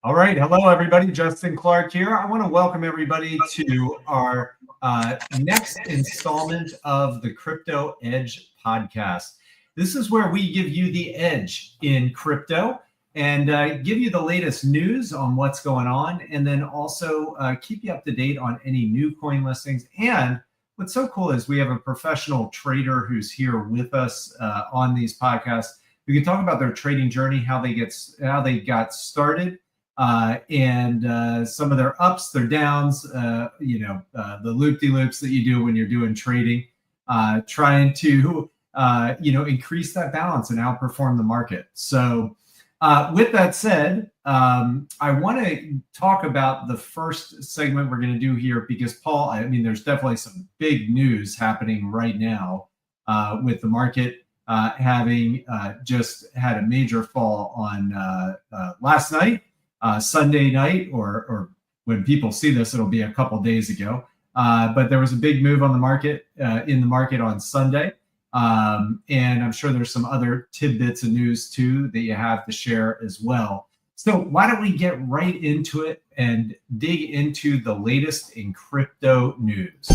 All right. Hello, everybody. Justin Clark here. I want to welcome everybody to our next installment of the Crypto Edge podcast. This is where we give you the edge in crypto and give you the latest news on what's going on, and then also keep you up to date on any new coin listings. And what's so cool is we have a professional trader who's here with us on these podcasts. We can talk about their trading journey, how they got started, and some of their ups, their downs, the loop-de-loops that you do when you're doing trading, trying to, increase that balance and outperform the market. So with that said, I want to talk about the first segment we're going to do here because, Paul, there's definitely some big news happening right now with the market having just had a major fall on last night. Sunday night, or when people see this, it'll be a couple days ago. But there was a big move on the market, in the market on Sunday. And I'm sure there's some other tidbits of news too that you have to share as well. So why don't we get right into it and dig into the latest in crypto news?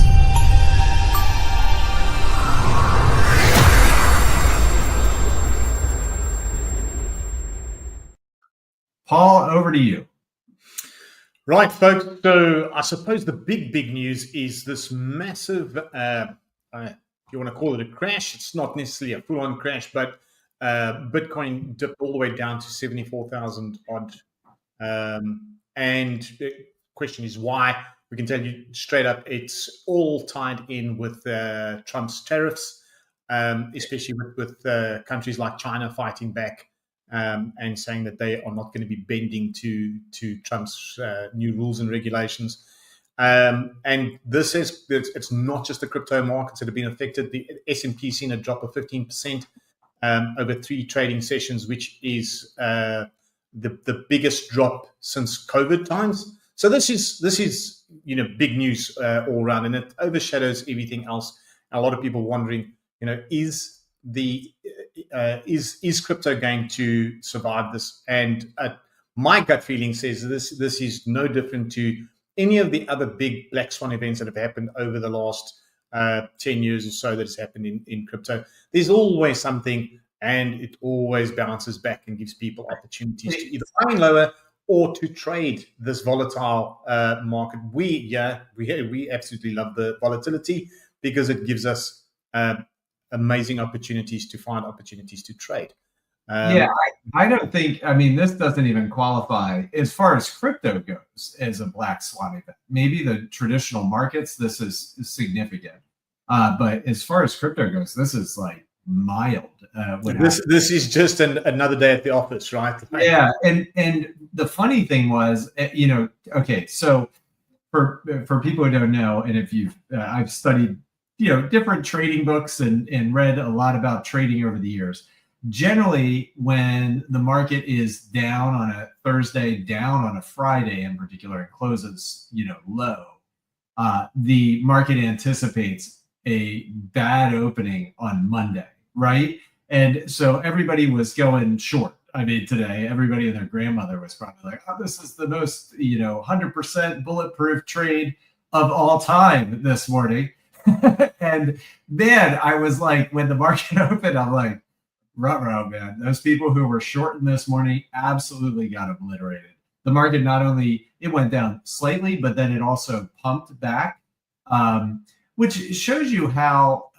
Paul, over to you. Right, folks. So I suppose the big news is this massive, if you want to call it a crash, it's not necessarily a full-on crash, but Bitcoin dipped all the way down to 74,000 odd. And the question is why. We can tell you straight up, it's all tied in with Trump's tariffs, especially with countries like China fighting back. And saying that they are not going to be bending to Trump's new rules and regulations. And this is, it's not just the crypto markets that have been affected. The S&P seen a drop of 15% over 3 trading sessions, which is the biggest drop since COVID times. So this is big news all around, and it overshadows everything else. And a lot of people wondering, is crypto going to survive this? And my gut feeling says this is no different to any of the other big black swan events that have happened over the last 10 years or so that has happened in crypto. There's always something, and it always bounces back and gives people opportunities to either buy lower or to trade this volatile market. We absolutely love the volatility because it gives us amazing opportunities to find opportunities to trade. I don't think, this doesn't even qualify as far as crypto goes as a black swan event. Maybe the traditional markets, this is significant. But as far as crypto goes, this is like mild. This is just another day at the office, right? Yeah. And the funny thing was, okay, so for people who don't know, and if I've studied different trading books and read a lot about trading over the years. Generally, when the market is down on a Thursday, down on a Friday in particular, and closes, low, the market anticipates a bad opening on Monday, right? And so everybody was going short. Today, everybody and their grandmother was probably like, oh, this is the most, 100% bulletproof trade of all time this morning. And then I was like, when the market opened, I'm like, ruh-roh, man. Those people who were shorting this morning absolutely got obliterated. The market not only, it went down slightly, but then it also pumped back, which shows you how,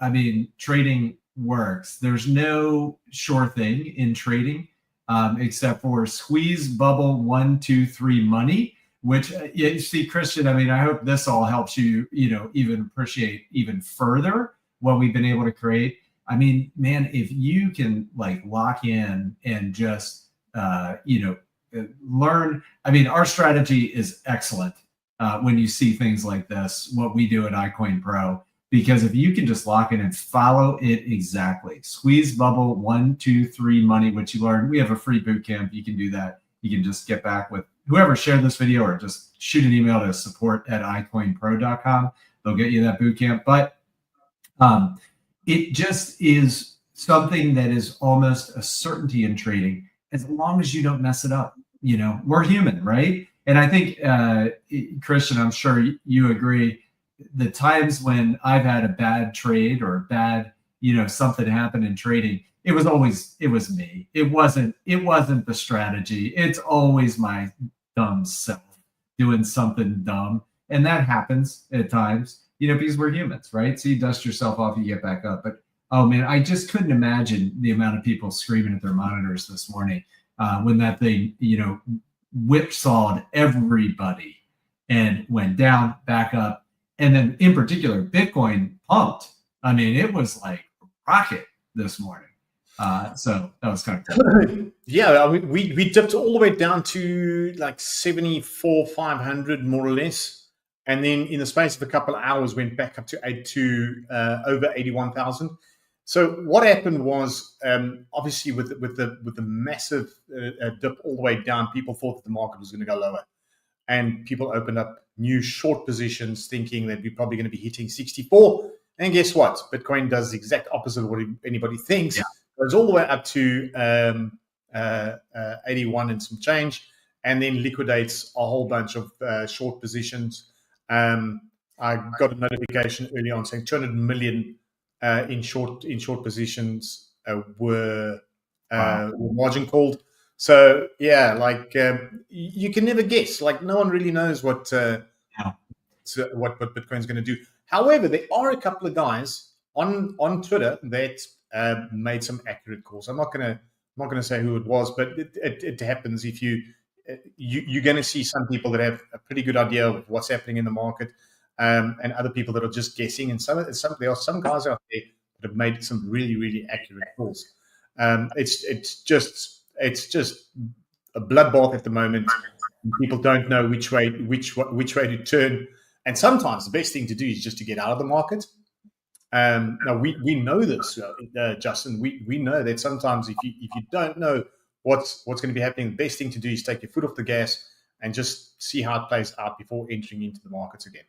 trading works. There's no sure thing in trading, except for squeeze, bubble, 1, 2, 3 money. Which you see, Christian, I hope this all helps you, even appreciate even further what we've been able to create. Man, if you can lock in and just, learn, our strategy is excellent when you see things like this, what we do at iCoinPRO, because if you can just lock in and follow it exactly, squeeze, bubble, 1, 2, 3 money, which you learn, we have a free boot camp. You can do that. You can just get back with whoever shared this video, or just shoot an email to support@iCoinPRO.com. They'll get you that boot camp. But it just is something that is almost a certainty in trading as long as you don't mess it up. we're human, right? And I think, Christian, I'm sure you agree, the times when I've had a bad trade or bad, something happened in trading, it was me. It wasn't the strategy. It's always my dumb self doing something dumb. And that happens at times, because we're humans, right? So you dust yourself off, you get back up. But oh man, I just couldn't imagine the amount of people screaming at their monitors this morning when that thing, whipsawed everybody and went down, back up. And then in particular, Bitcoin pumped. I mean, it was like a rocket this morning. So that was kind of cool. Yeah, I mean, we dipped all the way down to like 74,500 more or less, and then in the space of a couple of hours went back up to over 81,000. So what happened was, obviously with the massive dip all the way down, people thought that the market was going to go lower, and people opened up new short positions thinking that we're probably going to be hitting 64. And guess what? Bitcoin does the exact opposite of what anybody thinks. Yeah. Goes all the way up to 81 and some change, and then liquidates a whole bunch of short positions. I got a notification early on saying 200 million in short positions were margin called. So yeah, like you can never guess. Like no one really knows what Bitcoin's going to do. However, there are a couple of guys on Twitter that made some accurate calls. I'm not gonna say who it was, but it happens. If you're going to see some people that have a pretty good idea of what's happening in the market, and other people that are just guessing. And there are some guys out there that have made some really, really accurate calls. It's just a bloodbath at the moment. People don't know which way to turn. And sometimes the best thing to do is just to get out of the market. Now we know this, Justin. We know that sometimes if you don't know what's going to be happening, the best thing to do is take your foot off the gas and just see how it plays out before entering into the markets again.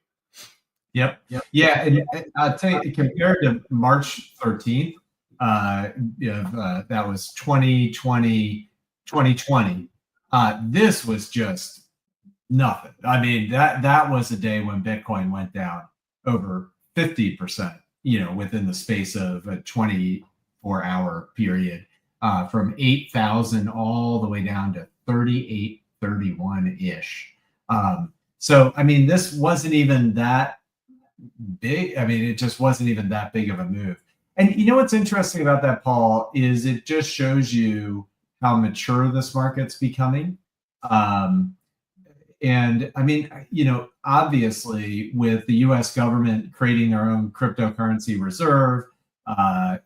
Yep. Yeah, and I'll tell you, compared to March 13th, that was 2020. This was just nothing. I mean, that was a day when Bitcoin went down over 50%, within the space of a 24-hour period, from 8,000 all the way down to 3831-ish. So, I mean, this wasn't even that big. I mean, it just wasn't even that big of a move. And what's interesting about that, Paul, is it just shows you how mature this market's becoming. And I mean, obviously with the US government creating their own cryptocurrency reserve, all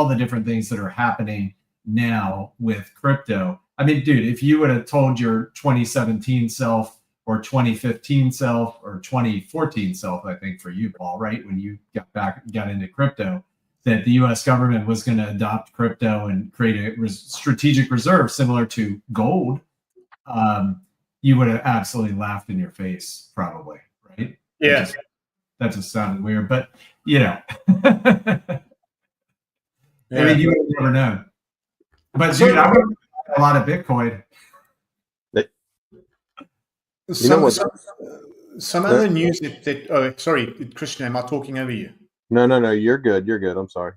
the different things that are happening now with crypto. I mean, dude, if you would have told your 2017 self or 2015 self or 2014 self, I think for you, Paul, right, when you got into crypto, that the US government was going to adopt crypto and create a strategic reserve similar to gold, you would have absolutely laughed in your face, probably, right? Yeah. That just sounded weird, but I mean, you would have never known. But dude, I would have a lot of Bitcoin. Some other news that oh, sorry, Christian, am I talking over you? No, you're good. I'm sorry.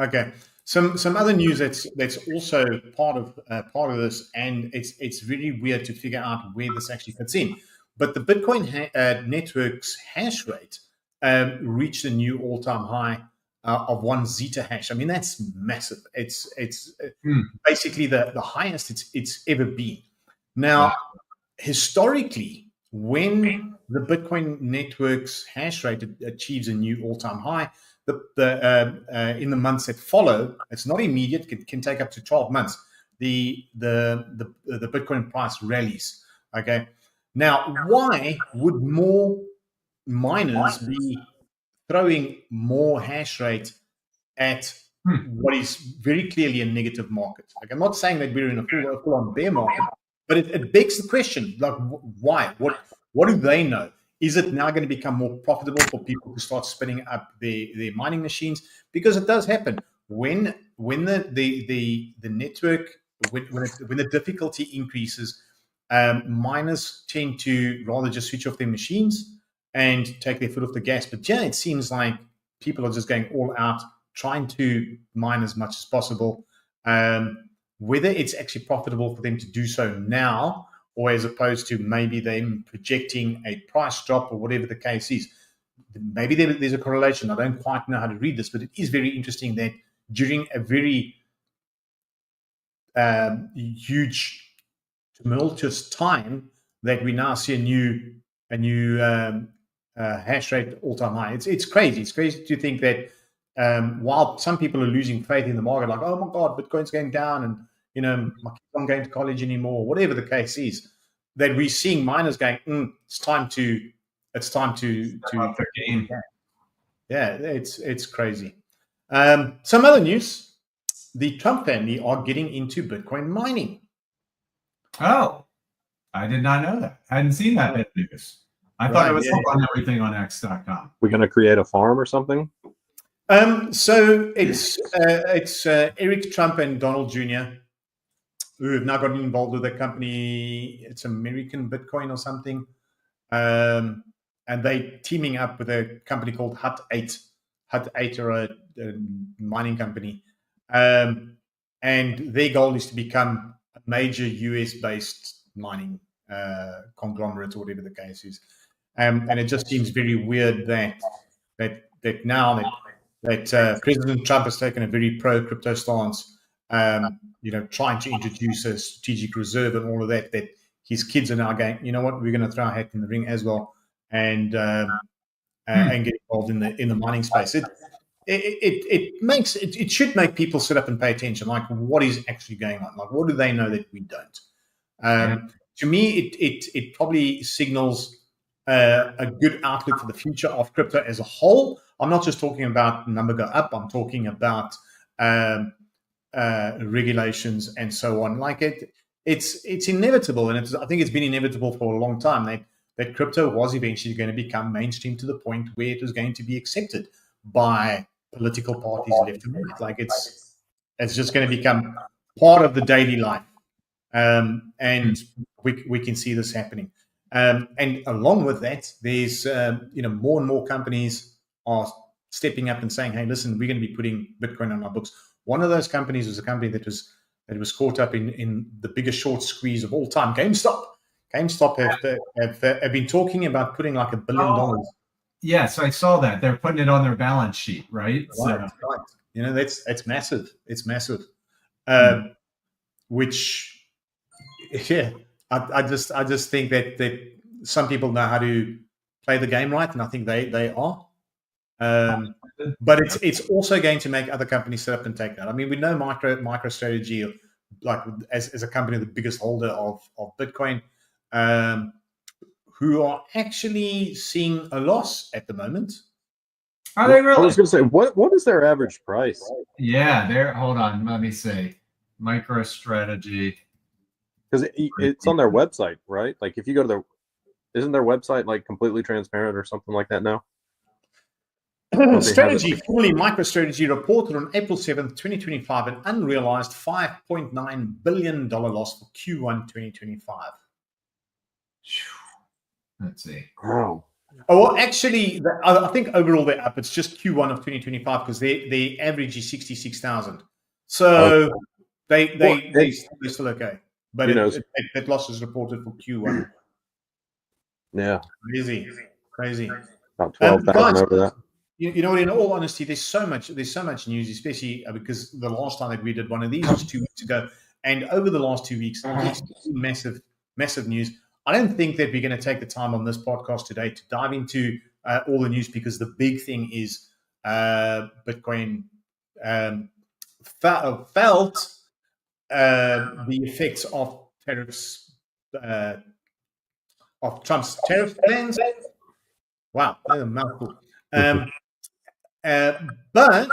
Okay. Some other news that's also part of this, and it's really weird to figure out where this actually fits in. But the Bitcoin network's hash rate reached a new all-time high of 1 zettahash. I mean, that's massive. It's basically the highest it's ever been. Now, historically, when the Bitcoin network's hash rate achieves a new all-time high, in the months that follow, it's not immediate. It can take up to 12 months. The Bitcoin price rallies. Okay. Now, why would more miners be throwing more hash rate at what is very clearly a negative market? Like, I'm not saying that we're in a full-on bear market, but it begs the question: like, why? What do they know? Is it now going to become more profitable for people to start spinning up their mining machines? Because it does happen when the network when the difficulty increases, miners tend to rather just switch off their machines and take their foot off the gas. But yeah, it seems like people are just going all out, trying to mine as much as possible. Whether it's actually profitable for them to do so now, or as opposed to maybe them projecting a price drop or whatever the case is, maybe there's a correlation. I don't quite know how to read this, but it is very interesting that during a very huge, tumultuous time, that we now see a new hash rate all-time high. It's crazy. It's crazy to think that while some people are losing faith in the market, like, oh my God, Bitcoin's going down, and my kids aren't going to college anymore, whatever the case is, that we're seeing miners going, it's time to up the game. Yeah, it's crazy. Some other news: the Trump family are getting into Bitcoin mining. Oh, I did not know that. I hadn't seen that bit of news. I thought it was up on everything on X.com. We're going to create a farm or something? So it's Eric Trump and Donald Jr. who have now gotten involved with a company. It's American Bitcoin or something, and they teaming up with a company called Hut 8. Hut 8 are a mining company, and their goal is to become a major US-based mining conglomerate, or whatever the case is. And it just seems very weird that now that President Trump has taken a very pro-crypto stance, trying to introduce a strategic reserve and all of that his kids are now going, you know what, we're going to throw our hat in the ring as well, and get involved in the mining space. It should make people sit up and pay attention. Like, what is actually going on? Like, what do they know that we don't? To me, it probably signals a good outlook for the future of crypto as a whole. I'm not just talking about number go up. I'm talking about regulations and so on. Like it's inevitable, and I think it's been inevitable for a long time that crypto was eventually going to become mainstream to the point where it was going to be accepted by political parties left and right. Like it's just going to become part of the daily life, and we can see this happening. And along with that, there's more and more companies are stepping up and saying, "Hey, listen, we're going to be putting Bitcoin on our books." One of those companies was a company that was caught up in the biggest short squeeze of all time, GameStop. GameStop have been talking about putting like $1 billion. Yes, I saw that. They're putting it on their balance sheet, right? Right. That's massive. It's massive. Which, yeah, I just think that some people know how to play the game right, and I think they are. But it's also going to make other companies sit up and take that. I mean, we know MicroStrategy, like as a company, the biggest holder of Bitcoin, who are actually seeing a loss at the moment. Are they really? I was going to say, what is their average price? Yeah, hold on. Let me see. MicroStrategy. Because it's on their website, right? Like if you go to isn't their website like completely transparent or something like that now? Strategy, formerly MicroStrategy, reported on April 7th, 2025, an unrealized $5.9 billion loss for Q1 2025. Let's see. Oh. Oh, well, actually, I think overall they're up. It's just Q1 of 2025 because the average is 66,000. So they're still okay. But that loss is reported for Q1. Yeah. Crazy. About 12,000 over that. You know what? In all honesty, there's so much news, especially because the last time that we did one of these was 2 weeks ago, and over the last 2 weeks, it's massive news. I don't think that we're going to take the time on this podcast today to dive into all the news, because the big thing is Bitcoin felt the effects of tariffs, of Trump's tariff plans. Wow, that's a mouthful. But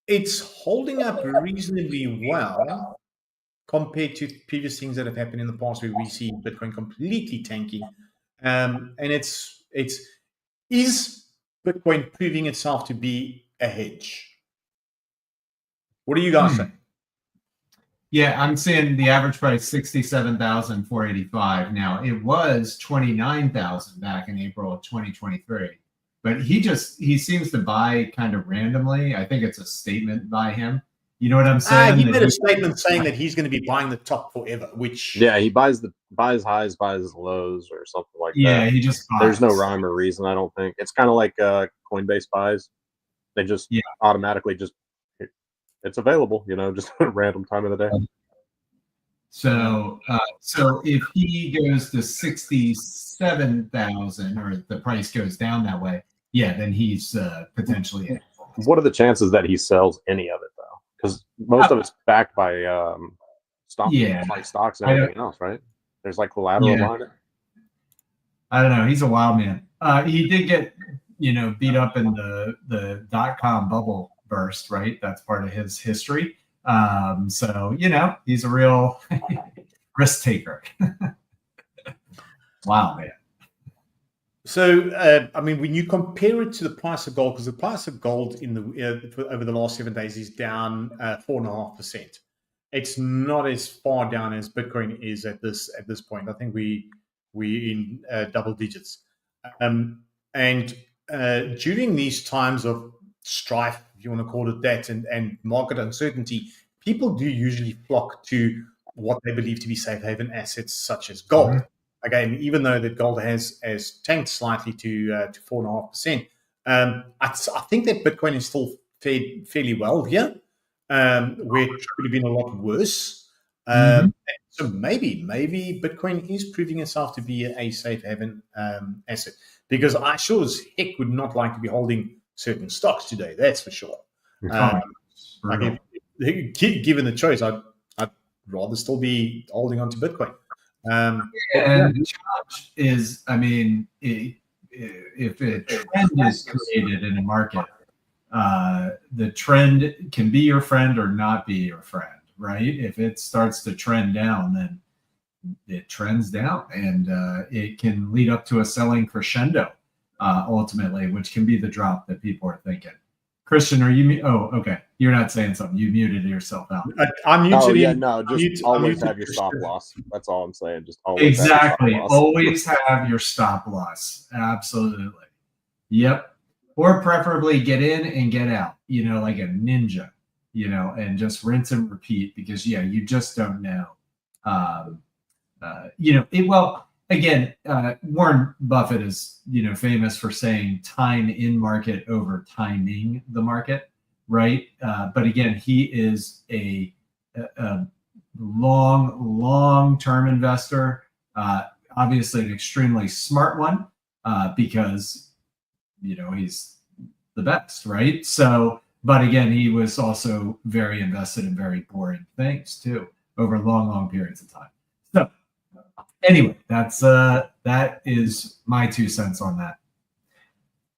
it's holding up reasonably well compared to previous things that have happened in the past, where we see Bitcoin completely tanking. And is Bitcoin proving itself to be a hedge? What do you guys say? Yeah, I'm seeing the average price 67,485 now. It was 29,000 back in April of 2023. But he seems to buy kind of randomly. I think it's a statement by him. You know what I'm saying? He made a statement saying that he's going to be buying the top forever, which he buys highs, buys lows, or something like that. Yeah, he just buys. There's no rhyme or reason. I don't think it's kind of like Coinbase buys. They just automatically just it's available, just at a random time of the day. So if he goes to 67,000, or the price goes down that way, then he's potentially in. What are the chances that he sells any of it though? Because most of it's backed by stocks and everything else, right? There's like collateral behind it. I don't know. He's a wild man. He did get beat up in the .com bubble burst, right? That's part of his history. So he's a real risk taker. Wow, man. So, when you compare it to the price of gold, because the price of gold in the over the last 7 days is down 4.5%. It's not as far down as Bitcoin is at this point. I think we in double digits. And during these times of strife, if you want to call it that, and market uncertainty, people do usually flock to what they believe to be safe haven assets, such as gold. Mm-hmm. Again, even though that gold has tanked slightly to 4.5%, I think that Bitcoin is still fairly well here, where it could have been a lot worse. So maybe Bitcoin is proving itself to be a safe haven asset, because I sure as heck would not like to be holding certain stocks today. That's for sure. Given the choice, I'd rather still be holding on to Bitcoin. And the challenge is, if a trend is created in a market, the trend can be your friend or not be your friend, right? If it starts to trend down, then it trends down, and it can lead up to a selling crescendo, ultimately, which can be the drop that people are thinking. Christian, are you? Oh, okay. You're not saying something. You muted yourself out. I'm muted. Oh, yeah, no. Just always have your stop loss. That's all I'm saying. Just always always have your stop loss. Absolutely. Yep. Or preferably get in and get out. Like a ninja. And just rinse and repeat, because you just don't know. Again, Warren Buffett is, famous for saying time in market over timing the market, right? But again, he is a long-term investor, obviously an extremely smart one, because, he's the best, right? So, but again, he was also very invested in very boring things too, over long periods of time. So, anyway, that is my 2 cents on that.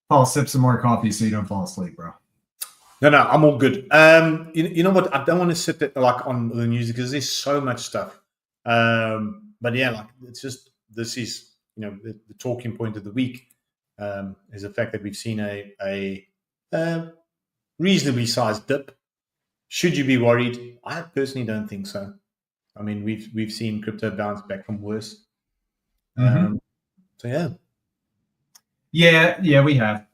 Paul, sip some more coffee so you don't fall asleep, bro. No, I'm all good. You know what? I don't want to sit there, on the news, because there's so much stuff. But it's just, this is the talking point of the week, is the fact that we've seen a reasonably sized dip. Should you be worried? I personally don't think so. We've seen crypto bounce back from worse. So yeah, we have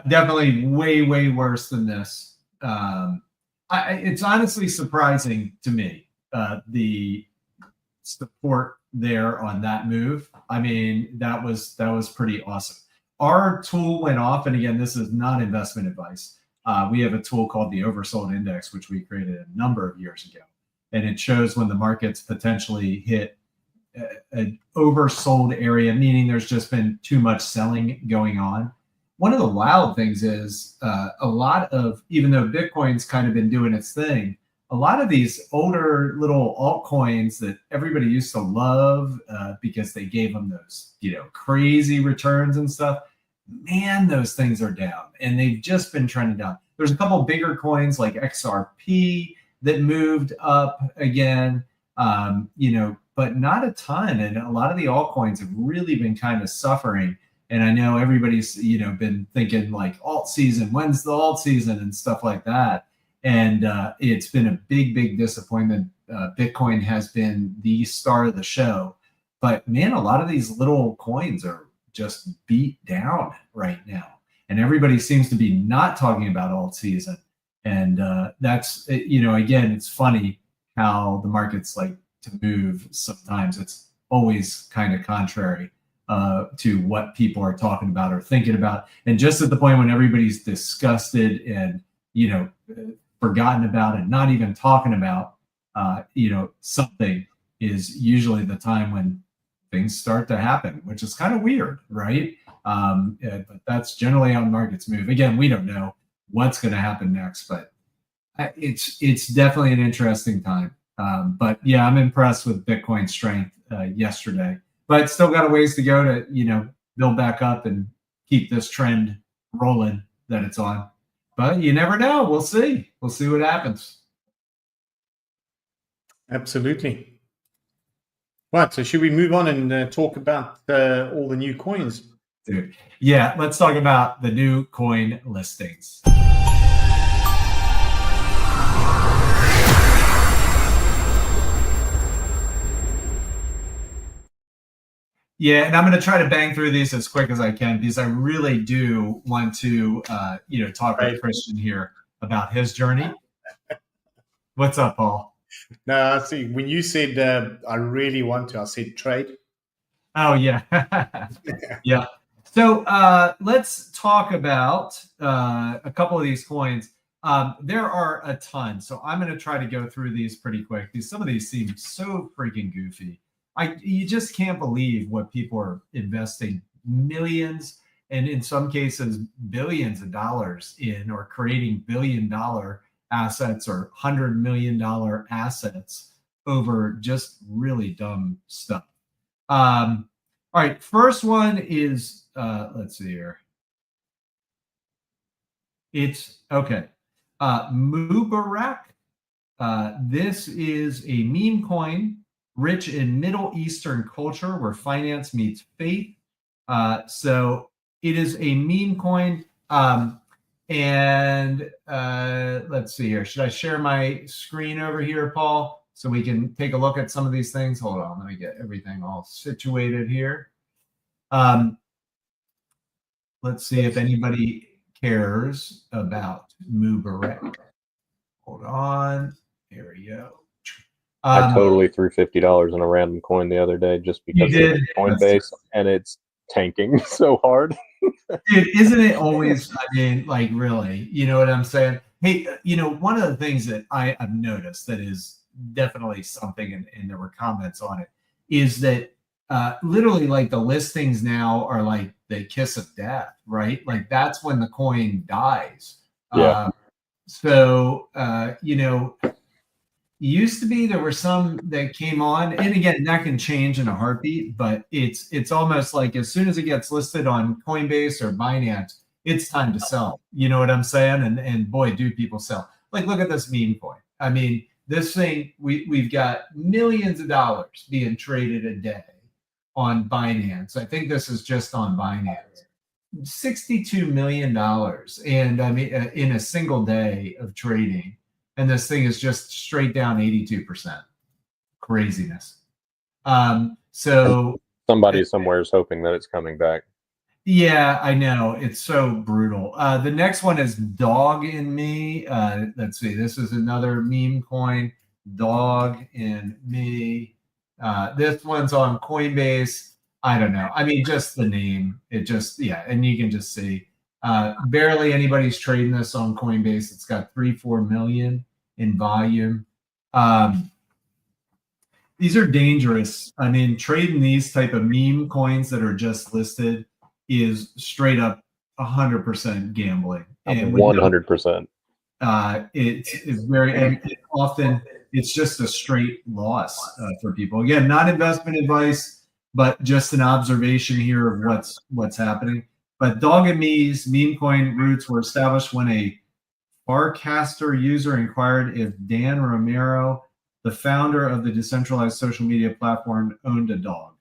definitely way worse than this. It's honestly surprising to me, the support there on that move. That was pretty awesome. Our tool went off, and again, this is not investment advice. We have a tool called the Oversold Index, which we created a number of years ago. And it shows when the markets potentially hit an oversold area, meaning there's just been too much selling going on. One of the wild things is a lot of, even though Bitcoin's kind of been doing its thing, a lot of these older little altcoins that everybody used to love because they gave them those, crazy returns and stuff, man, those things are down, and they've just been trending down. There's a couple bigger coins like XRP that moved up again, but not a ton. And a lot of the altcoins have really been kind of suffering. And I know everybody's, been thinking like alt season, when's the alt season and stuff like that. And it's been a big disappointment Bitcoin has been the star of the show. But man, a lot of these little coins are just beat down right now. And everybody seems to be not talking about alt season. And that's, again, it's funny how the markets like to move. Sometimes it's always kind of contrary to what people are talking about or thinking about. And just at the point when everybody's disgusted and, forgotten about and not even talking about, something is usually the time when things start to happen, which is kind of weird, right? But that's generally how markets move. Again, we don't know what's going to happen next, but it's definitely an interesting time. But yeah, I'm impressed with Bitcoin's strength yesterday, but still got a ways to go to, build back up and keep this trend rolling that it's on. But you never know. We'll see. We'll see what happens. Absolutely. Right. So should we move on and talk about all the new coins? Dude. Yeah, let's talk about the new coin listings. Yeah, and I'm going to try to bang through these as quick as I can because I really do want to, talk with Christian here about his journey. What's up, Paul? No, see, when you said I really want to, I said trade. Oh, yeah. Yeah. So let's talk about a couple of these coins. There are a ton. So I'm going to try to go through these pretty quick because some of these seem so freaking goofy. You just can't believe what people are investing millions and in some cases billions of dollars in, or creating billion-dollar assets or $100 million assets over just really dumb stuff. All right, first one is let's see here. It's okay. Mubarak. This is a meme coin rich in Middle Eastern culture where finance meets faith. So it is a meme coin. And let's see here. Should I share my screen over here, Paul, so we can take a look at some of these things? Hold on. Let me get everything all situated here. Let's see if anybody cares about Mubarak. Hold on. Here we go. I totally threw $50 in a random coin the other day just because of Coinbase, and it's tanking so hard. Dude, isn't it always? I mean, like, really, you know what I'm saying? Hey, one of the things that I've noticed that is definitely something, and there were comments on it, is that literally, like, the listings now are like the kiss of death, right? Like, that's when the coin dies. Yeah. Used to be there were some that came on, and again, that can change in a heartbeat, but it's almost like as soon as it gets listed on Coinbase or Binance, it's time to sell. You know what I'm saying? And boy, do people sell. Like, look at this meme coin. I mean, this thing, we've got millions of dollars being traded a day on Binance. I think this is just on Binance. $62 million. And I mean, in a single day of trading. And this thing is just straight down 82%. Craziness. So somebody somewhere is hoping that it's coming back. Yeah, I know. It's so brutal. The next one is Dog in Me. Let's see. This is another meme coin. Dog in Me. This one's on Coinbase. I don't know. I mean, just the name. It just, yeah. And you can just see barely anybody's trading this on Coinbase. It's got 3-4 million in volume. These are dangerous. I mean, trading these type of meme coins that are just listed is straight up 100% gambling. And 100%. It's very, and often it's just a straight loss for people. Again, not investment advice, but just an observation here of what's happening. But Dog and Me's meme coin roots were established when a Farcaster user inquired if Dan Romero, the founder of the decentralized social media platform, owned a dog.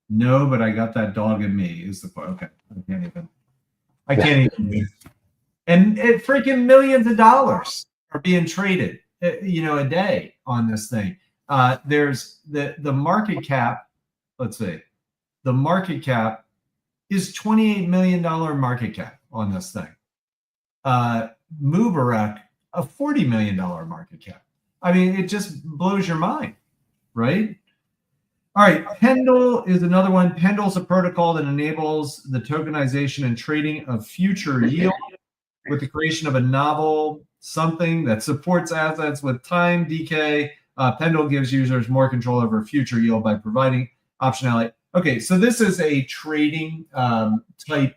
No, but I got that Dog in Me is the part. Okay, I can't even. And it freaking millions of dollars are being traded a day on this thing. There's the market cap. Let's see, the market cap is $28 million market cap on this thing. Mubarak, a $40 million market cap. I mean, it just blows your mind, right? All right, Pendle is another one. Pendle is a protocol that enables the tokenization and trading of future yield with the creation of a novel something that supports assets with time decay. Pendle gives users more control over future yield by providing optionality. Okay, so this is a trading type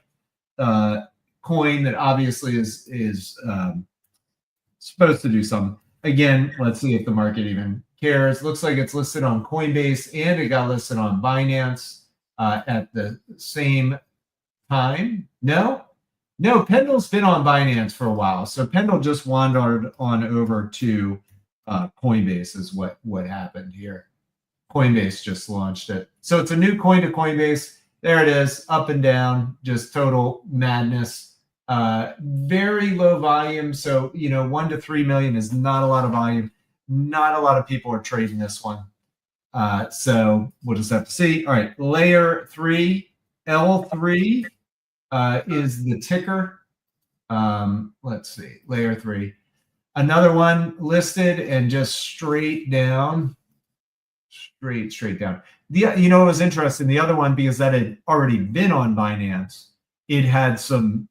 coin that obviously is supposed to do something. Again, let's see if the market even cares. Looks like it's listed on Coinbase and it got listed on Binance at the same time. No, Pendle's been on Binance for a while. So Pendle just wandered on over to Coinbase is what happened here. Coinbase just launched it. So it's a new coin to Coinbase. There it is, up and down, just total madness. Very low volume. So, 1 to 3 million is not a lot of volume. Not a lot of people are trading this one. So we'll just have to see. All right, layer 3, L3 is the ticker. Let's see, layer 3. Another one listed and just straight down. Straight down. It was interesting. The other one, because that had already been on Binance, it had some,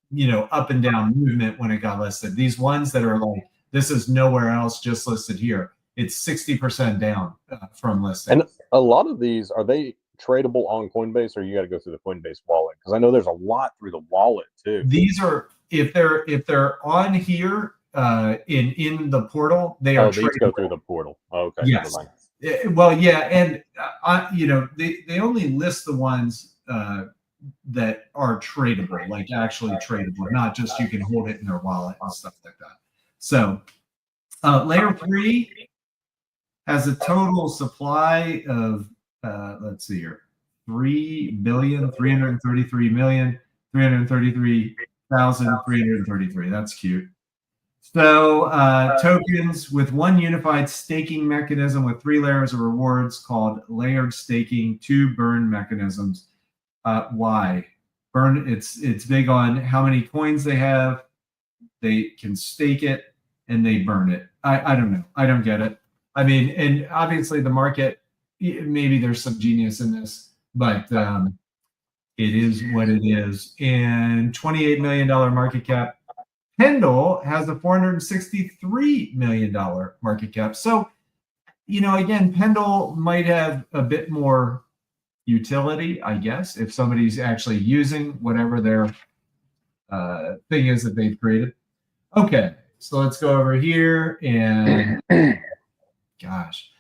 up and down movement when it got listed. These ones that are like, this is nowhere else, just listed here. It's 60% down from listing. And a lot of these, are they tradable on Coinbase, or you got to go through the Coinbase wallet? Because I know there's a lot through the wallet too. These are, if they're on here in the portal, they are. Oh, these go through the portal. Oh, okay. Yes. Well, yeah, and they only list the ones that are tradable, like actually tradable, not just you can hold it in their wallet and stuff like that. So layer 3 has a total supply of let's see here, 3,333,333,333. That's cute. So tokens with one unified staking mechanism with 3 layers of rewards called layered staking, 2 burn mechanisms. Why? Burn, it's big on how many coins they have. They can stake it and they burn it. I don't know. I don't get it. I mean, and obviously the market, maybe there's some genius in this, but it is what it is. And $28 million market cap. Pendle has a $463 million market cap. So, again, Pendle might have a bit more utility, I guess, if somebody's actually using whatever their thing is that they've created. Okay, so let's go over here and, gosh,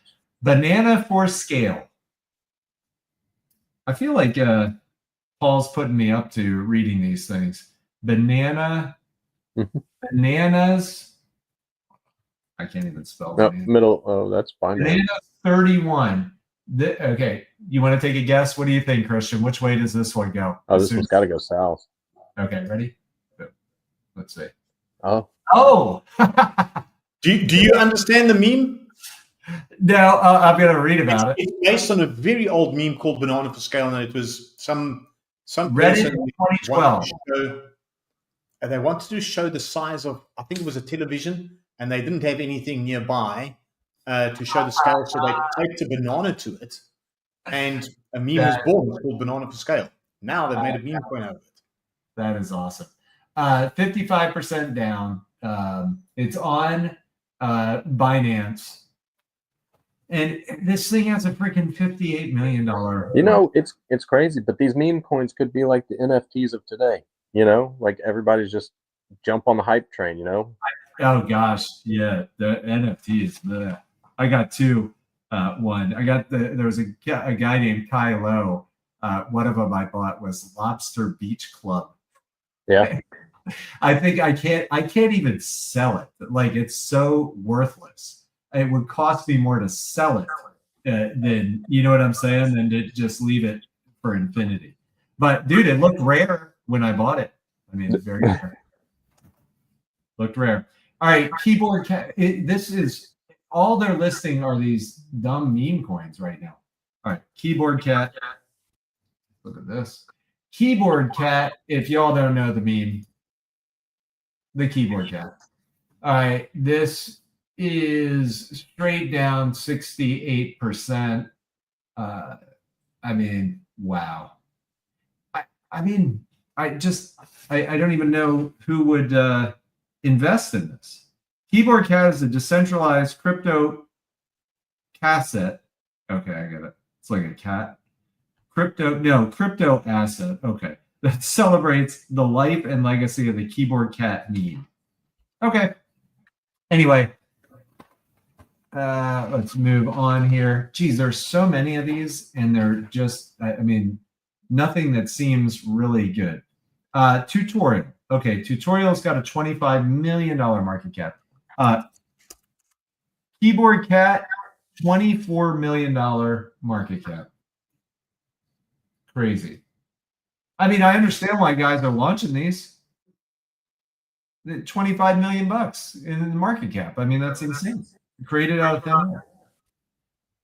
banana for scale. I feel like Paul's putting me up to reading these things. Bananas. I can't even spell no, middle. Oh, that's fine. Banana 31. Okay, you want to take a guess? What do you think, Christian? Which way does this one go? Oh, this one's got to go south. Okay, ready? Let's see. Oh. Do you understand the meme? No, I'm going to read about it. It's based on a very old meme called "Banana for Scale," and it was some Reddit 2012. They wanted to show the size of, I think it was a television, and they didn't have anything nearby to show the scale, so they taped a banana to it, and a meme was born called "Banana for Scale." Now they've made a meme coin out of it. That is awesome. 55% down. It's on Binance. And this thing has a freaking $58 million. It's crazy, but these meme coins could be like the NFTs of today. Like everybody's just jump on the hype train. Oh gosh, yeah, the NFTs. I got 2. One, there was a guy named Kai Lo. One of them I bought was Lobster Beach Club. Yeah. I think I can't even sell it. Like, it's so worthless. It would cost me more to sell it than, you know what I'm saying, than to just leave it for infinity. But dude, it looked rare when I bought it. I mean, it's very rare. Looked rare. All right, keyboard. This is all they're listing are these dumb meme coins right now. All right, Keyboard Cat. Look at this. Keyboard Cat, if y'all don't know the meme, the Keyboard Cat. All right, this is straight down 68%. I mean, wow. I mean, I don't even know who would invest in this. Keyboard Cat is a decentralized crypto asset. Okay, I get it. It's like a cat. Crypto asset. Okay. That celebrates the life and legacy of the Keyboard Cat meme. Okay. Anyway, let's move on here. Geez, there's so many of these, and they're just, I mean, nothing that seems really good. Tutorial. Okay, Tutorial's got a $25 million market cap. Keyboard Cat, $24 million market cap. Crazy. I mean, I understand why guys are launching these. 25 million bucks in the market cap. I mean, that's insane. Created out of thin air.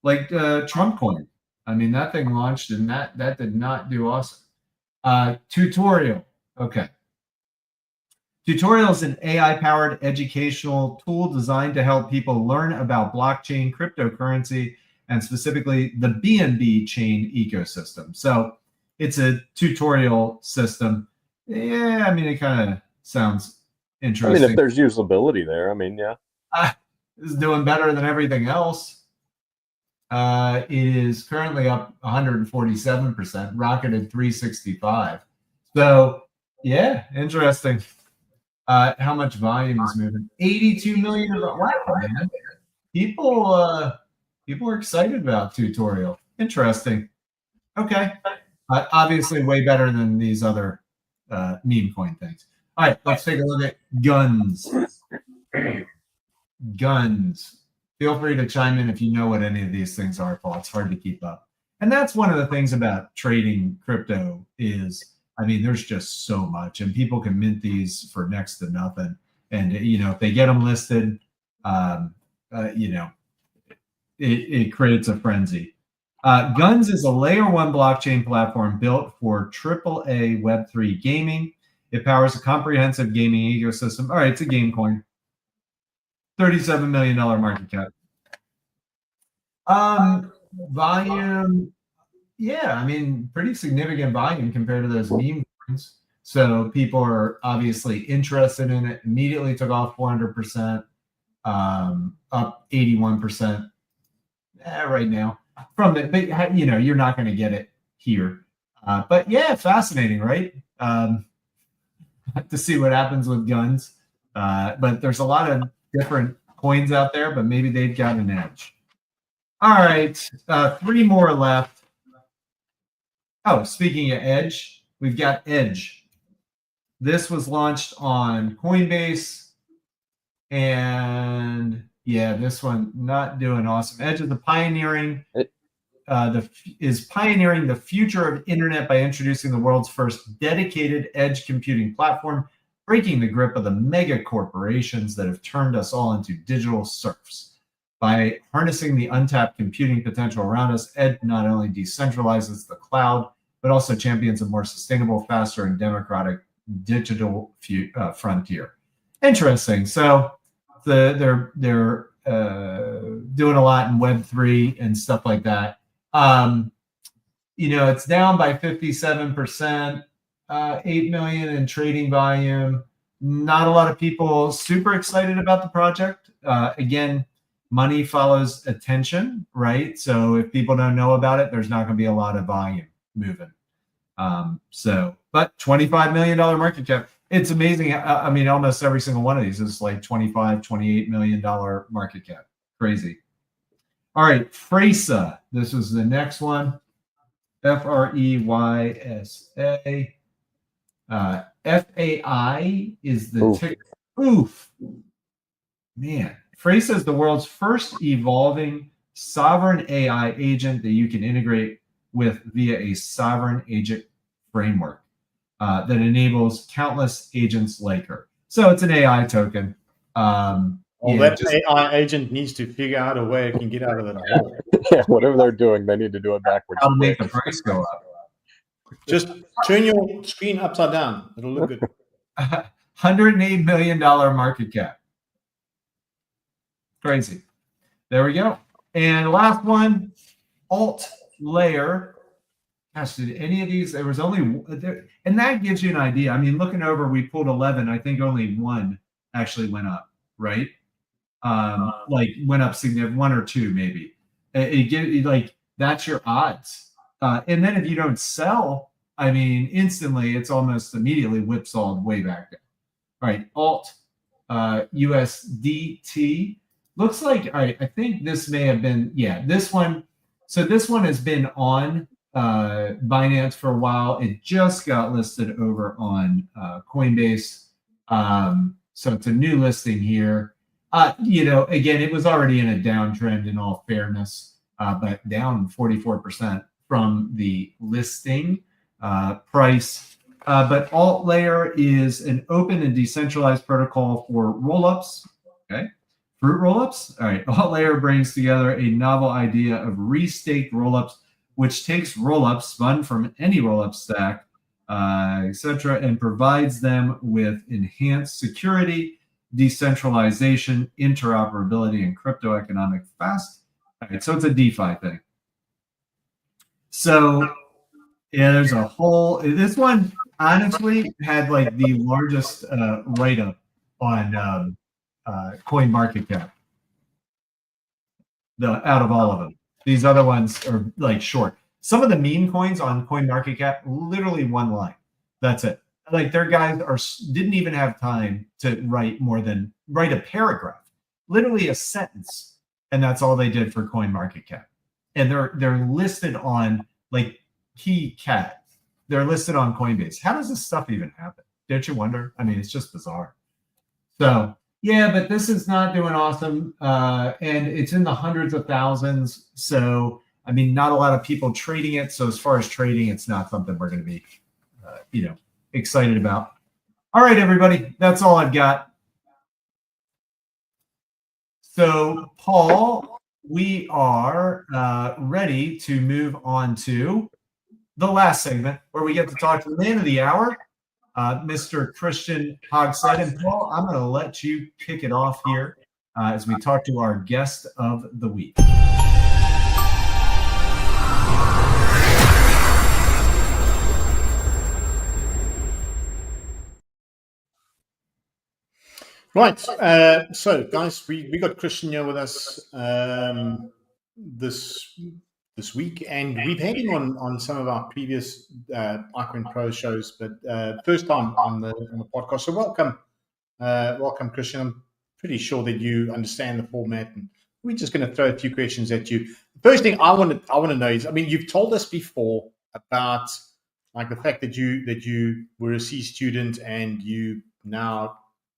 Like Trump coin. I mean, that thing launched and that did not do awesome. Tutorial. Okay. Tutorial is an AI-powered educational tool designed to help people learn about blockchain, cryptocurrency, and specifically the BNB chain ecosystem. So it's a tutorial system. Yeah, I mean, it kind of sounds interesting. I mean, if there's usability there, I mean, yeah. It's doing better than everything else. It is currently up 147%, rocketed 365. So, yeah, interesting. How much volume is moving? 82 million. Wow, man. People are excited about Tutorial. Interesting. Okay. Obviously, way better than these other meme coin things. All right, let's take a look at guns. Guns. Feel free to chime in if you know what any of these things are, Paul. It's hard to keep up. And that's one of the things about trading crypto is, I mean, there's just so much, and people can mint these for next to nothing. And, you know, if they get them listed, you know, it creates a frenzy. Guns is a layer 1 blockchain platform built for AAA Web3 gaming. It powers a comprehensive gaming ecosystem. All right, it's a game coin. $37 million market cap. Volume, yeah, I mean, pretty significant volume compared to those meme coins. So people are obviously interested in it. Immediately took off 400%, up 81% right now. From the, but you know, you're not going to get it here. But yeah, fascinating, right? To see what happens with guns. But there's a lot of different coins out there, but maybe they've got an edge. All right, 3 more left. Oh, speaking of edge, we've got Edge. This was launched on Coinbase, and yeah, this one not doing awesome. Edge is pioneering the future of internet by introducing the world's first dedicated edge computing platform, breaking the grip of the mega corporations that have turned us all into digital serfs. By harnessing the untapped computing potential around us, Edge not only decentralizes the cloud, but also champions a more sustainable, faster, and democratic digital frontier. Interesting. So they're doing a lot in Web3 and stuff like that. You know, it's down by 57%, 8 million in trading volume. Not a lot of people super excited about the project. Again, money follows attention, right? So if people don't know about it, there's not going to be a lot of volume moving. But $25 million market cap. It's amazing. I mean, almost every single one of these is like $25, $28 million market cap. Crazy. All right, Freysa. This was the next one. Freysa. FAI is the ticker. Oof. Man. Freysa is the world's first evolving sovereign AI agent that you can integrate with via a sovereign agent framework that enables countless agents like her. So it's an AI token. Well, that AI agent needs to figure out a way it can get out of that hole. Yeah, whatever they're doing, they need to do it backwards. I'll make the price go up. Just turn your screen upside down. It'll look good. $108 million market cap. Crazy. There we go. And last one, alt layer. Gosh, did any of these? There was only, and that gives you an idea. I mean, looking over, we pulled 11. I think only one actually went up, right? Like went up significant, one or two maybe. It gives like that's your odds. And then if you don't sell, I mean, instantly it's almost immediately whipsawed way back down. All right, alt USDT looks like. All right, I think this may have been this one. So this one has been on Binance for a while. It just got listed over on Coinbase. So it's a new listing here. Again, it was already in a downtrend in all fairness, but down 44% from the listing price. But alt layer is an open and decentralized protocol for rollups. Okay. Fruit rollups. All right. Alt layer brings together a novel idea of restaked rollups, which takes rollups spun from any rollup stack, etc., and provides them with enhanced security, decentralization, interoperability, and crypto economic fast. All right, so it's a DeFi thing. So yeah, there's a whole. This one honestly had like the largest write-up on CoinMarketCap. Out of all of them, these other ones are like short. Some of the meme coins on CoinMarketCap, literally one line. That's it. Like their guys didn't even have time to write a paragraph, literally a sentence, and that's all they did for CoinMarketCap. And they're listed on like KeyCat. They're listed on Coinbase. How does this stuff even happen? Don't you wonder? I mean, it's just bizarre. So yeah, but this is not doing awesome, and it's in the hundreds of thousands. So I mean, not a lot of people trading it. So as far as trading, it's not something we're going to be, excited about. All right, everybody, that's all I've got. So, Paul, we are ready to move on to the last segment where we get to talk to the man of the hour, Mr. Christian Hogsett. And Paul, I'm going to let you kick it off here as we talk to our guest of the week. Right. So, guys, we got Christian here with us this week, and we've had him on some of our previous iCoinPRO shows, but first time on the podcast. So, welcome, Christian. I'm pretty sure that you understand the format, and we're just going to throw a few questions at you. The first thing I want to know is, I mean, you've told us before about like the fact that you were a C student and you now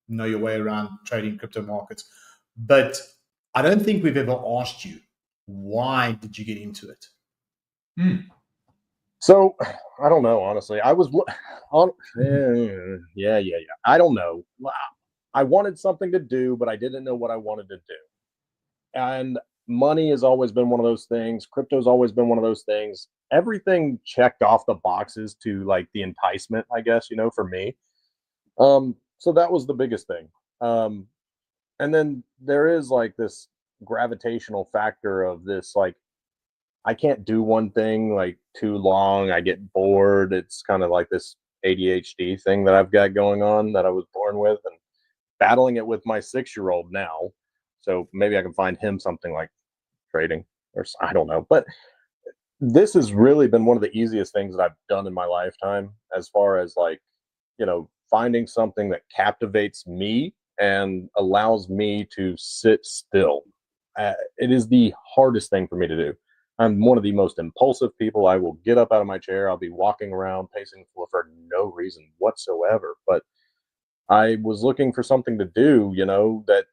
know your way around trading crypto markets, but I don't think we've ever asked you, why did you get into it? So I don't know, honestly. I was on I don't know. I wanted something to do, but I didn't know what I wanted to do. And money has always been one of those things. Crypto's always been one of those things. Everything checked off the boxes to like the enticement, I guess, for me. So that was the biggest thing. And then there is like this gravitational factor of this, like, I can't do one thing like too long. I get bored. It's kind of like this ADHD thing that I've got going on that I was born with, and battling it with my 6-year-old now. So maybe I can find him something like trading, or I don't know. But this has really been one of the easiest things that I've done in my lifetime, as far as like, finding something that captivates me and allows me to sit still. It is the hardest thing for me to do. I'm one of the most impulsive people. I will get up out of my chair. I'll be walking around, pacing for no reason whatsoever. But I was looking for something to do, that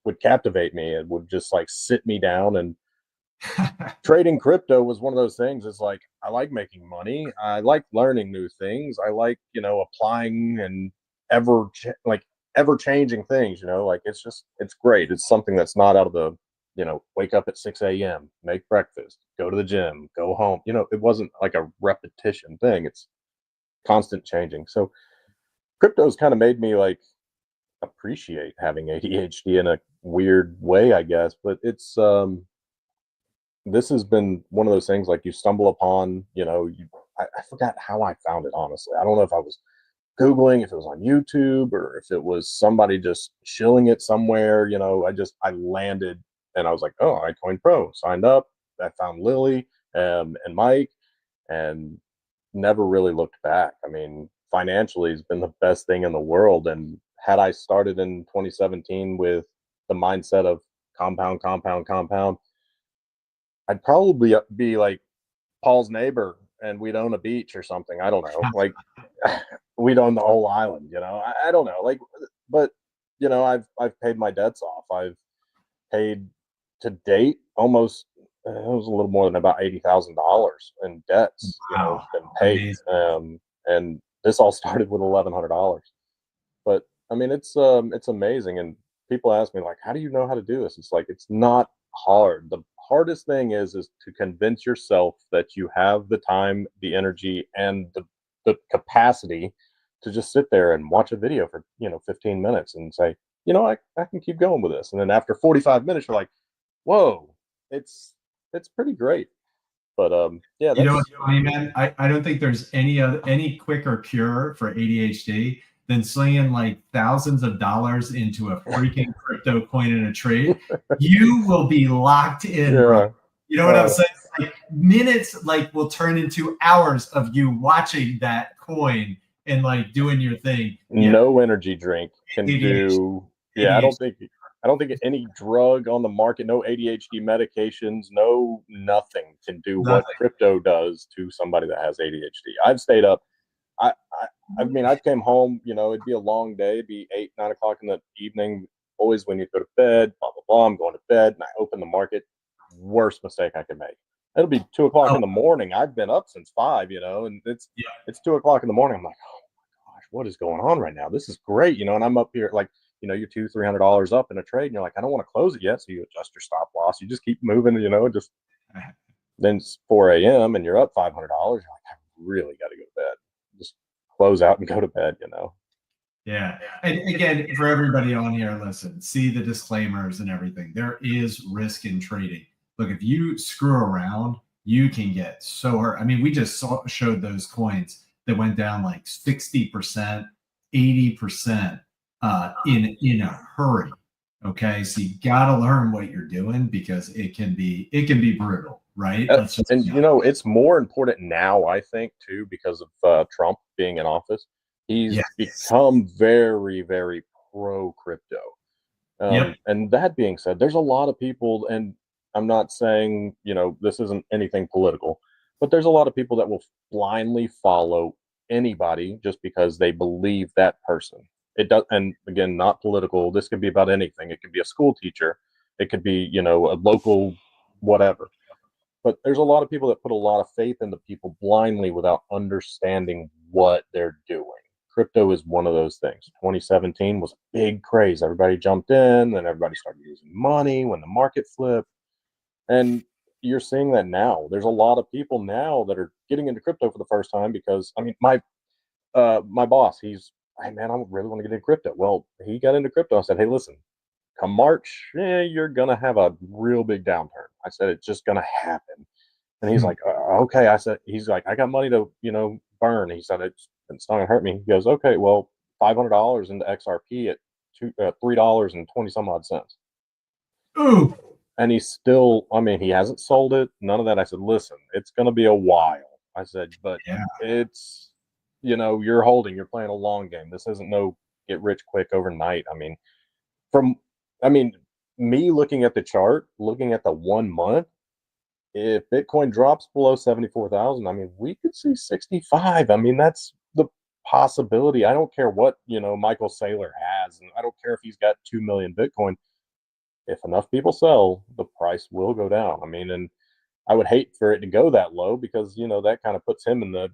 would captivate me and would just like sit me down. And trading crypto was one of those things. It's like, I like making money. I like learning new things. I like, applying and ever changing things, like it's great. It's something that's not out of the, wake up at 6 a.m., make breakfast, go to the gym, go home. It wasn't like a repetition thing. It's constant changing. So crypto's kind of made me like appreciate having ADHD in a weird way, I guess. But it's this has been one of those things like you stumble upon, I forgot how I found it, honestly. I don't know if I was Googling, if it was on YouTube, or if it was somebody just shilling it somewhere. I landed and I was like, oh, iCoinPRO, signed up. I found Lily and Mike, and never really looked back. I mean, financially has been the best thing in the world. And had I started in 2017 with the mindset of compound, compound, compound, I'd probably be like Paul's neighbor and we'd own a beach or something. I don't know. Like we'd own the whole island, I don't know. Like, but I've paid my debts off. I've paid to date almost it was a little more than about $80,000 in debts, Wow. been paid. Amazing. And this all started with $1,100. But I mean, it's amazing. And people ask me like, how do you know how to do this? It's like, it's not hard. The hardest thing is to convince yourself that you have the time, the energy, and the capacity to just sit there and watch a video for 15 minutes and say, I can keep going with this. And then after 45 minutes, you're like, whoa, it's pretty great. But yeah, You know that's what's funny, man? I don't think there's any quicker cure for ADHD than slinging like thousands of dollars into a freaking crypto coin in a trade. You will be locked in, bro. You know what I'm saying? Like minutes like will turn into hours of you watching that coin and like doing your thing. No energy drink can ADHD. do. Yeah, I don't think any drug on the market, no ADHD medications, no nothing can do what crypto does to somebody that has ADHD. I've stayed up. I mean, I came home, it'd be a long day, it'd be 8, 9 o'clock in the evening. Always when you go to bed, blah, blah, blah, I'm going to bed and I open the market. Worst mistake I could make. It'll be 2 o'clock in the morning. I've been up since 5, and it's 2 o'clock in the morning. I'm like, oh my gosh, what is going on right now? This is great, and I'm up here like, you're $200-300 up in a trade, and you're like, I don't want to close it yet, so you adjust your stop loss. You just keep moving, just then it's 4 a.m. and you're up $500. You're like, I really got to go to bed. Just close out and go to bed. Yeah. And again, for everybody on here, listen, see the disclaimers and everything. There is risk in trading. Look, if you screw around, you can get so hurt. I mean, we just showed those coins that went down like 60%, 80% in a hurry. Okay. So you got to learn what you're doing because it can be brutal, right? And it's more important now, I think, too, because of Trump being in office. He's become very, very pro crypto. And that being said, there's a lot of people, and I'm not saying, this isn't anything political, but there's a lot of people that will blindly follow anybody just because they believe that person. It does, and again, not political. This could be about anything. It could be a school teacher. It could be, a local whatever. But there's a lot of people that put a lot of faith in the people blindly without understanding what they're doing. Crypto is one of those things. 2017 was a big craze. Everybody jumped in, and everybody started using money when the market flipped. And you're seeing that now. There's a lot of people now that are getting into crypto for the first time because, I mean, my boss, he's, hey man, I really want to get into crypto. Well, he got into crypto. I said, hey, listen, come March, you're gonna have a real big downturn. I said, it's just gonna happen. And he's like, okay. I said, he's like, I got money to, burn. He said, it's not gonna hurt me. He goes, okay, well, $500 into XRP at $3 and 20 some odd cents. Ooh. And he's still, I mean, he hasn't sold it. None of that. I said, listen, it's gonna be a while. I said, but it's, you're you're playing a long game. This isn't no get rich quick overnight. I mean, me looking at the chart, looking at the 1 month, if Bitcoin drops below 74,000, I mean, we could see 65. I mean, that's the possibility. I don't care what, Michael Saylor has, and I don't care if he's got 2 million Bitcoin. If enough people sell, the price will go down. I mean, and I would hate for it to go that low because, that kind of puts him in the,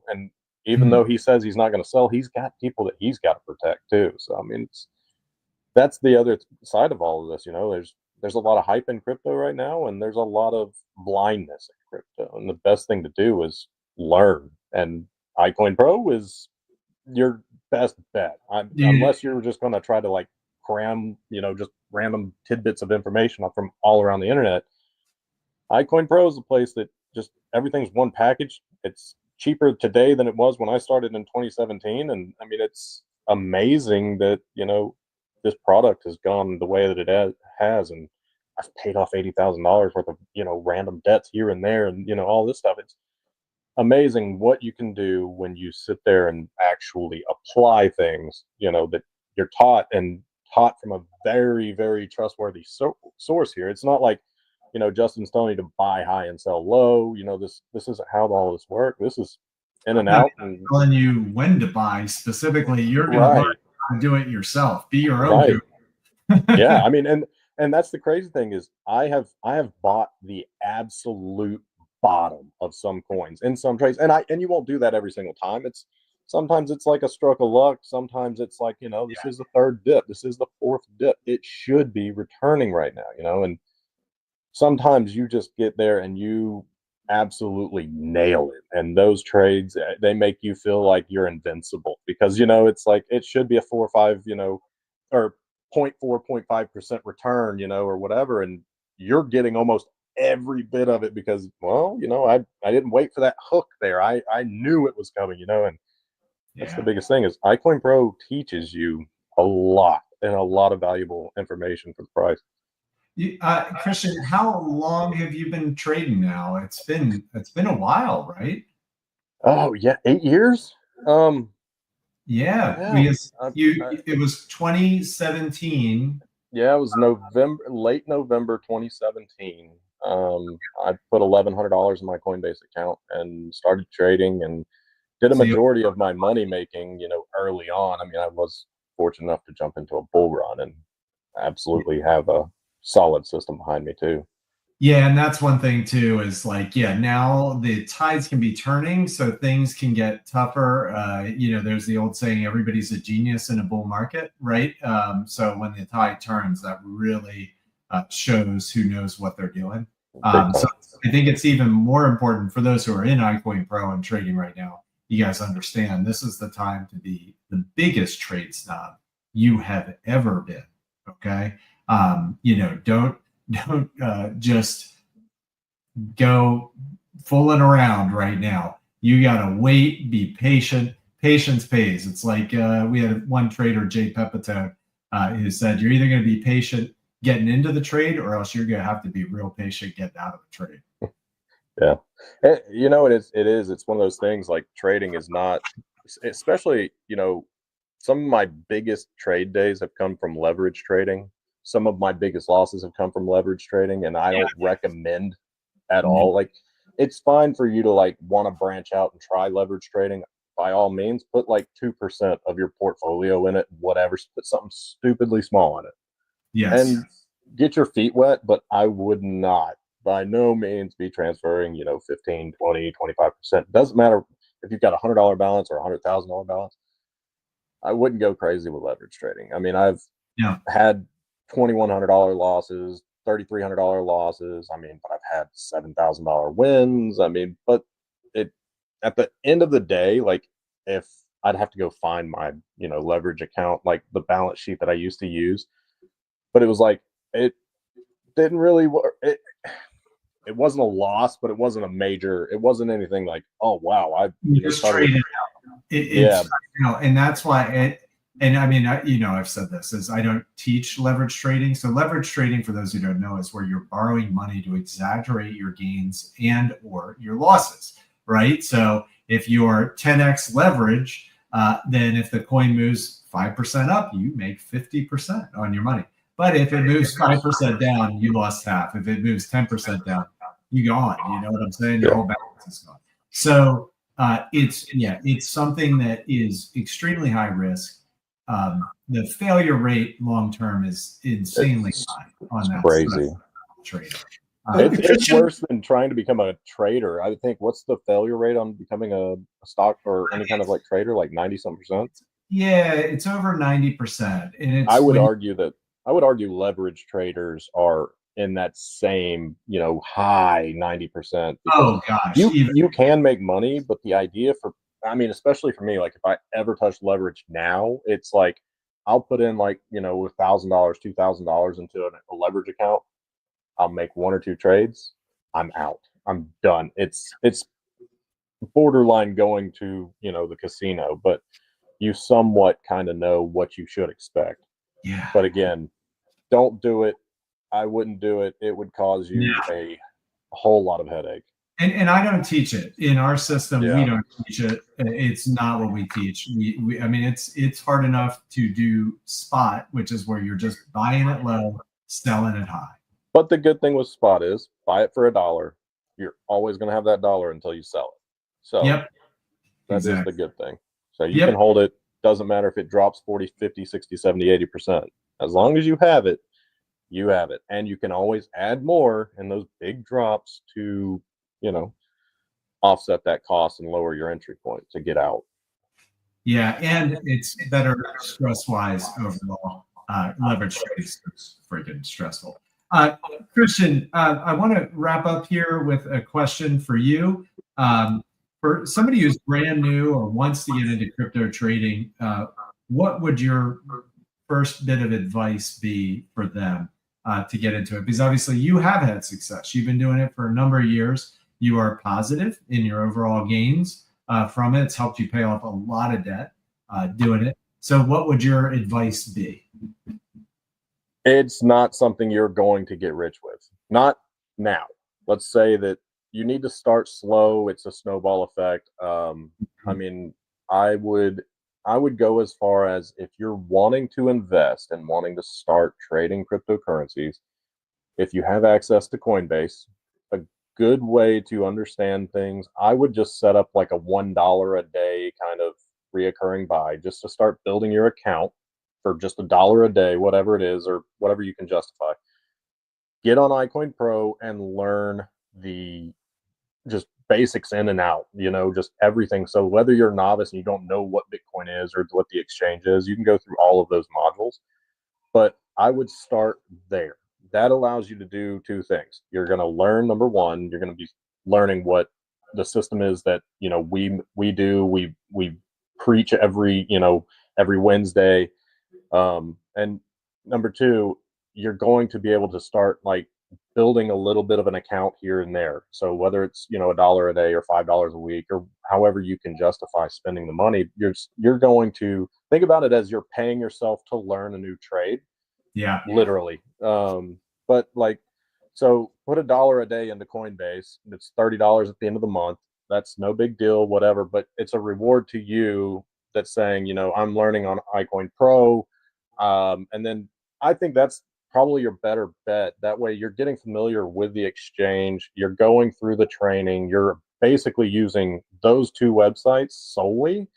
and even though he says he's not going to sell, he's got people that he's got to protect too. So, I mean, that's the other side of all of this. There's a lot of hype in crypto right now, and there's a lot of blindness in crypto. And the best thing to do is learn. And iCoinPRO is your best bet, unless you're just going to try to like cram, just random tidbits of information from all around the internet. iCoinPRO is a place that just everything's one package. It's cheaper today than it was when I started in 2017, and I mean, it's amazing that this product has gone the way that it has, and I've paid off $80,000 worth of random debts here and there, and all this stuff. It's amazing what you can do when you sit there and actually apply things that you're taught from a very, very trustworthy source here. It's not like Justin's telling you to buy high and sell low. This isn't how all this works. This is in and out. And telling you when to buy specifically. You're going to learn how to do it yourself. Be your own dude. Yeah, I mean, and that's the crazy thing is I have bought the absolute bottom of some coins in some trades, and you won't do that every single time. Sometimes it's like a stroke of luck. Sometimes it's like this is the third dip. This is the fourth dip. It should be returning right now. And sometimes you just get there and you absolutely nail it, and those trades, they make you feel like you're invincible, because it's like it should be a 4 or 5 or 0.4 0.5% return or whatever, and you're getting almost every bit of it because I didn't wait for that hook there. I knew it was coming, and that's the biggest thing is iCoinPRO teaches you a lot and a lot of valuable information for the price. Christian, how long have you been trading now? It's been a while, right? Oh yeah, 8 years. It was 2017. Yeah, it was late November 2017. I put $1,100 in my Coinbase account and started trading and did a majority of my money making, early on. I mean, I was fortunate enough to jump into a bull run and absolutely have a solid system behind me too. Yeah, and that's one thing too, is like, now the tides can be turning, so things can get tougher. There's the old saying, everybody's a genius in a bull market, right? So when the tide turns, that really shows who knows what they're doing. So I think it's even more important for those who are in iCoinPRO and trading right now. You guys understand this is the time to be the biggest trade snob you have ever been. Okay. Don't just go fooling around right now. You got to wait, be patient. Patience pays. It's like we had one trader, Jay Pepitone, who said, you're either going to be patient getting into the trade, or else you're going to have to be real patient getting out of the trade. Yeah. It's one of those things, like trading is not, especially, some of my biggest trade days have come from leverage trading. Some of my biggest losses have come from leverage trading, and I don't recommend at all. Like, it's fine for you to like want to branch out and try leverage trading. By all means, put like 2% of your portfolio in it, whatever, put something stupidly small in it. Yes. And get your feet wet, but I would not by no means be transferring, 15, 20, 25%. Doesn't matter if you've got $100 balance or $100,000 balance. I wouldn't go crazy with leverage trading. I mean, I've had $2,100 losses, $3,300 losses. I mean, but I've had $7,000 wins. I mean, but at the end of the day, like, if I'd have to go find my, leverage account, like the balance sheet that I used to use, but it was like, it didn't really work. It wasn't a loss, but it wasn't it wasn't anything like, oh wow, I just traded out. And that's why and I mean, I've said this, is I don't teach leverage trading. So leverage trading, for those who don't know, is where you're borrowing money to exaggerate your gains and or your losses, right? So if you're 10x leverage, then if the coin moves 5% up, you make 50% on your money. But if it moves 5% down, you lost half. If it moves 10% down, you gone. You know what I'm saying? Your whole balance is gone. So it's something that is extremely high risk. The failure rate long term is insanely high on that crazy trade. It's worse than trying to become a trader. I would think, what's the failure rate on becoming a stock or any kind of like trader? Like 90-some%? Yeah, it's over 90%. And it's I would argue leverage traders are in that same, high 90%. Oh gosh, you can make money, but the idea especially for me, like if I ever touch leverage now, it's like I'll put in like, $1,000, $2,000 into a leverage account. I'll make one or two trades. I'm out. I'm done. It's borderline going to, the casino, but you somewhat kind of know what you should expect. Yeah. But again, don't do it. I wouldn't do it. It would cause you a whole lot of headache. And I don't teach it in our system. We don't teach it. It's not what we teach. I mean, it's hard enough to do spot, which is where you're just buying it low, selling it high. But the good thing with spot is buy it for $1. You're always going to have that dollar until you sell it. So that is the good thing. So you can hold it. Doesn't matter if it drops 40, 50, 60, 70, 80%. As long as you have it, you have it. And you can always add more in those big drops to, offset that cost and lower your entry point to get out. Yeah, and it's better stress-wise overall. Leverage trading is freaking stressful. Christian, I want to wrap up here with a question for you. For somebody who's brand new or wants to get into crypto trading, what would your first bit of advice be for them to get into it? Because obviously you have had success. You've been doing it for a number of years. You are positive in your overall gains from it. It's helped you pay off a lot of debt doing it. So what would your advice be? It's not something you're going to get rich with. Not now. Let's say that you need to start slow. It's a snowball effect. I mean, I would go as far as, if you're wanting to invest and wanting to start trading cryptocurrencies, if you have access to Coinbase, a good way to understand things, I would just set up like a $1 a day kind of reoccurring buy, just to start building your account for just $1 a day, whatever it is, or whatever you can justify. Get on iCoinPRO and learn the just basics in and out, just everything. So whether you're a novice and you don't know what Bitcoin is or what the exchange is, you can go through all of those modules. But I would start there. That allows you to do two things. You're going to learn, number one, you're going to be learning what the system is that, we do. We preach every Wednesday. And number two, you're going to be able to start like building a little bit of an account here and there. So whether it's, $1 a day or $5 a week, or however you can justify spending the money, you're going to think about it as you're paying yourself to learn a new trade. Yeah, literally. But like, so put $1 a day into Coinbase. It's $30 at the end of the month. That's no big deal, whatever, but it's a reward to you that's saying, I'm learning on iCoinPRO. And then I think that's probably your better bet. That way you're getting familiar with the exchange. You're going through the training. You're basically using those two websites solely.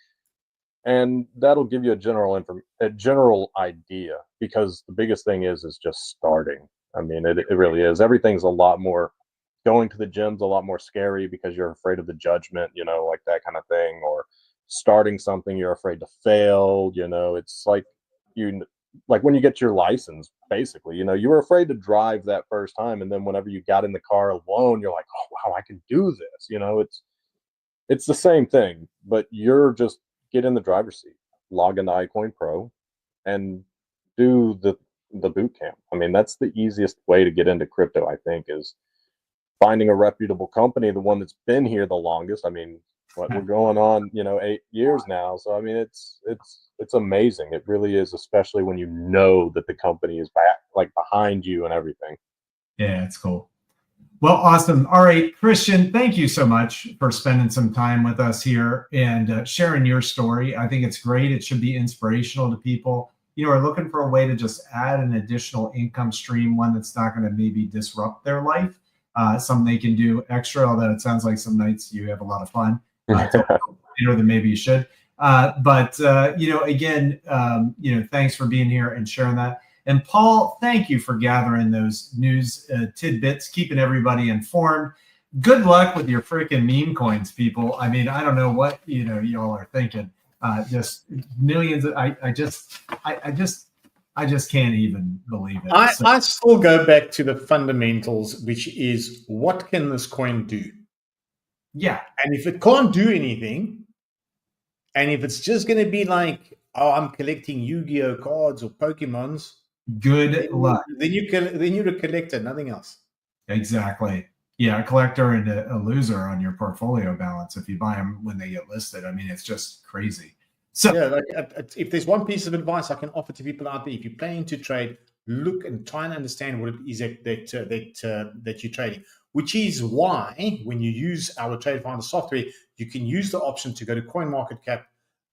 And that'll give you a general idea, because the biggest thing is just starting. I mean, it really is. Everything's a lot more, going to the gym's a lot more scary because you're afraid of the judgment, like that kind of thing, or starting something, you're afraid to fail. It's like when you get your license, basically, you were afraid to drive that first time. And then whenever you got in the car alone, you're like, oh, wow, I can do this. It's the same thing, but you're just get in the driver's seat, log into iCoinPRO and do the boot camp. I mean, that's the easiest way to get into crypto, I think, is finding a reputable company, the one that's been here the longest. I mean, we're going on, 8 years now. So, I mean, it's amazing. It really is, especially when you know that the company is behind you and everything. Yeah, it's cool. Well, awesome. All right, Christian, thank you so much for spending some time with us here and sharing your story. I think it's great. It should be inspirational to people, are looking for a way to just add an additional income stream, one that's not going to maybe disrupt their life, something they can do extra, although it sounds like some nights you have a lot of fun. Than maybe you should. But again, thanks for being here and sharing that. And Paul, thank you for gathering those news tidbits, keeping everybody informed. Good luck with your freaking meme coins, people. I mean, I don't know what y'all are thinking. Just millions. I just can't even believe it. I still go back to the fundamentals, which is what can this coin do? Yeah. And if it can't do anything, and if it's just going to be like, oh, I'm collecting Yu-Gi-Oh cards or Pokemons, good luck. Then you're a collector, nothing else. Exactly. Yeah, a collector and a loser on your portfolio balance if you buy them when they get listed. I mean, it's just crazy. So yeah, like, if there's one piece of advice I can offer to people out there, if you're planning to trade, look and try and understand what it is that you're trading. Which is why when you use our Trade Finder software, you can use the option to go to CoinMarketCap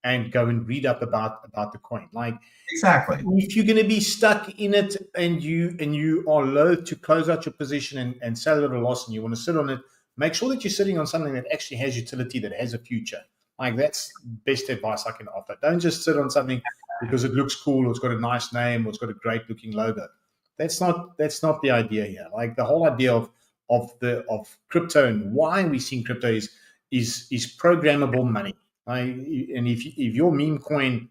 and go and read up about the coin. Like exactly, if you're going to be stuck in it and you are loath to close out your position and sell it at a loss, and you want to sit on it, make sure that you're sitting on something that actually has utility, that has a future. Like that's best advice I can offer. Don't just sit on something because it looks cool or it's got a nice name or it's got a great looking logo. That's not the idea here. Like the whole idea of crypto and why we're seeing crypto is programmable money. And if your meme coin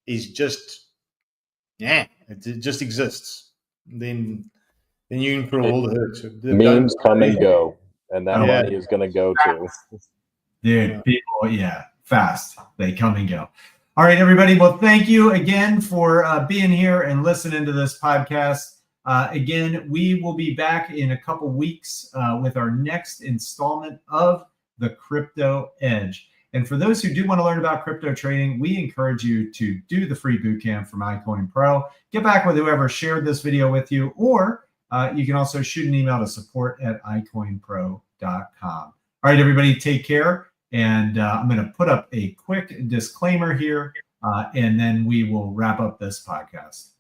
is just it just exists, then you're in for all the hurt. Memes come and go, and that money is going to go too. Dude, people, fast. They come and go. All right, everybody. Well, thank you again for being here and listening to this podcast. Again, we will be back in a couple weeks with our next installment of the Crypto Edge. And for those who do want to learn about crypto trading, we encourage you to do the free bootcamp from iCoinPRO. Get back with whoever shared this video with you, or you can also shoot an email to support@iCoinPRO.com. All right, everybody, take care. And I'm going to put up a quick disclaimer here, and then we will wrap up this podcast.